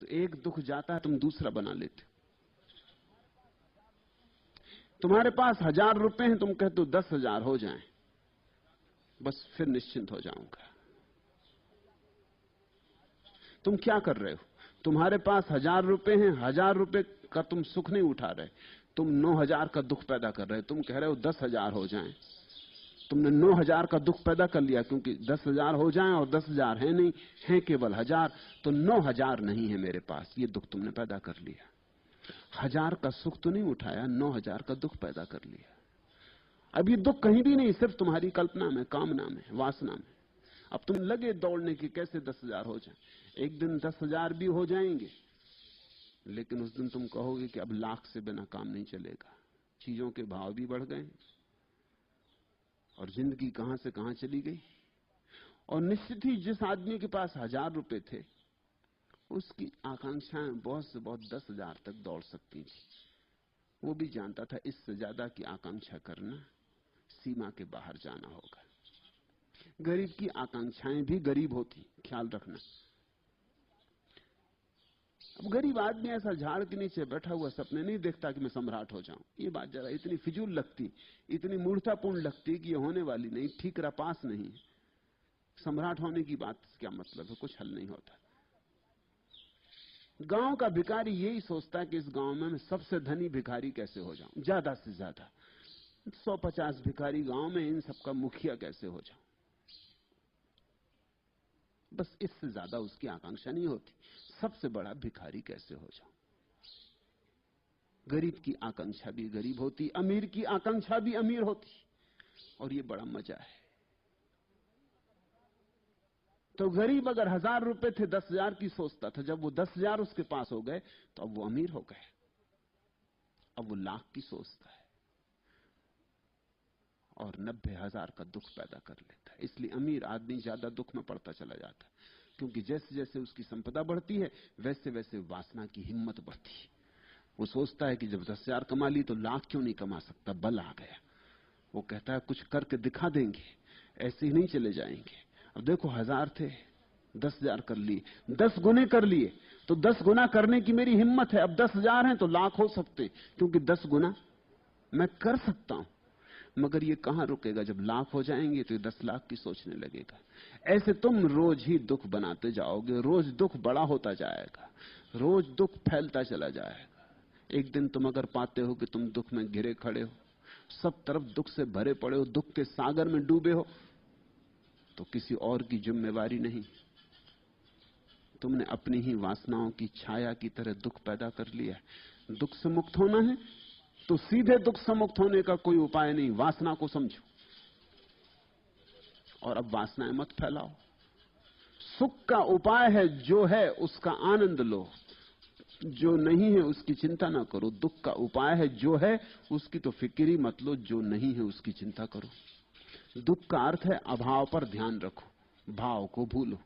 तो एक दुख जाता है, तुम दूसरा बना लेते हो। तुम्हारे पास 1000 रुपए हैं, तुम कहते हो 10,000 हो जाएं, बस फिर निश्चिंत हो जाऊंगा। तुम क्या कर रहे हो? तुम्हारे पास 1000 रुपए हैं, 1000 रुपए का तुम सुख नहीं उठा रहे, तुम 9000 का दुख पैदा कर रहे हो। तुम कह रहे हो 10,000 हो जाएं, तुमने 9000 का दुख पैदा कर लिया, क्योंकि 10,000 हो जाएं और 10,000 है नहीं, है केवल 1000, तो 9000 नहीं है मेरे पास, ये दुख तुमने पैदा कर लिया। 1000 का सुख तो नहीं उठाया, 9000 का दुख पैदा कर लिया। अब ये दुख कहीं भी नहीं, सिर्फ तुम्हारी कल्पना में, कामना में, वासना में। अब तुम लगे दौड़ने की कैसे 10,000 हो जाए। एक दिन 10,000 भी हो जाएंगे, लेकिन उस दिन तुम कहोगे कि अब लाख से बिना काम नहीं चलेगा। चीजों के भाव भी बढ़ गए और जिंदगी कहां से कहां चली गई। और निश्चित ही जिस आदमी के पास 1000 रुपए थे, उसकी आकांक्षाएं बहुत से बहुत 10,000 तक दौड़ सकती थी। वो भी जानता था इससे ज्यादा की आकांक्षा करना सीमा के बाहर जाना होगा। गरीब की आकांक्षाएं भी गरीब होती, ख्याल रखना। अब गरीब आदमी ऐसा झाड़ के नीचे बैठा हुआ सपने नहीं देखता कि मैं सम्राट हो जाऊं। ये बात जरा इतनी फिजूल लगती, इतनी मूर्खतापूर्ण लगती कि ये होने वाली नहीं, ठीक पास नहीं। सम्राट होने की बात क्या मतलब है, कुछ हल नहीं होता। गांव का भिखारी यही सोचता है कि इस गांव में मैं सबसे धनी भिखारी कैसे हो जाऊं, ज्यादा से ज्यादा 150 भिखारी गांव में, इन सबका मुखिया कैसे हो जाऊं। बस इससे ज्यादा उसकी आकांक्षा नहीं होती, सबसे बड़ा भिखारी कैसे हो जाऊं। गरीब की आकांक्षा भी गरीब होती, अमीर की आकांक्षा भी अमीर होती, और ये बड़ा मजा है। तो गरीब अगर 1000 रुपए थे, 10,000 की सोचता था। जब वो 10,000 उसके पास हो गए तो अब वो अमीर हो गए, अब वो लाख की सोचता है और 90,000 का दुख पैदा कर लेता है। इसलिए अमीर आदमी ज्यादा दुख में पड़ता चला जाता है, क्योंकि जैसे जैसे उसकी संपदा बढ़ती है, वैसे वैसे वासना की हिम्मत बढ़ती है। वो सोचता है कि जब 10,000 कमा ली तो लाख क्यों नहीं कमा सकता, बल आ गया। वो कहता है कुछ करके दिखा देंगे, ऐसे ही नहीं चले जाएंगे। अब देखो 1000 थे, 10,000 कर लिए, 10 गुने कर लिए, तो 10 गुना करने की मेरी हिम्मत है। अब 10,000 हैं तो लाख हो सकते, क्योंकि 10 गुना मैं कर सकता हूं। मगर ये कहां रुकेगा, जब लाख हो जाएंगे तो ये 10 लाख की सोचने लगेगा। ऐसे तुम रोज ही दुख बनाते जाओगे, रोज दुख बड़ा होता जाएगा, रोज दुख फैलता चला जाएगा। एक दिन तुम अगर पाते हो कि तुम दुख में घिरे खड़े हो, सब तरफ दुख से भरे पड़े हो, दुख के सागर में डूबे हो, तो किसी और की जिम्मेवारी नहीं, तुमने अपनी ही वासनाओं की छाया की तरह दुख पैदा कर लिया है। दुख से मुक्त होना है तो सीधे दुख से मुक्त होने का कोई उपाय नहीं, वासना को समझो और अब वासनाएं मत फैलाओ। सुख का उपाय है जो है उसका आनंद लो, जो नहीं है उसकी चिंता ना करो। दुख का उपाय है जो है उसकी तो फिक्र ही मत लो, जो नहीं है उसकी चिंता करो। दुख का अर्थ है अभाव पर ध्यान रखो, भाव को भूलो।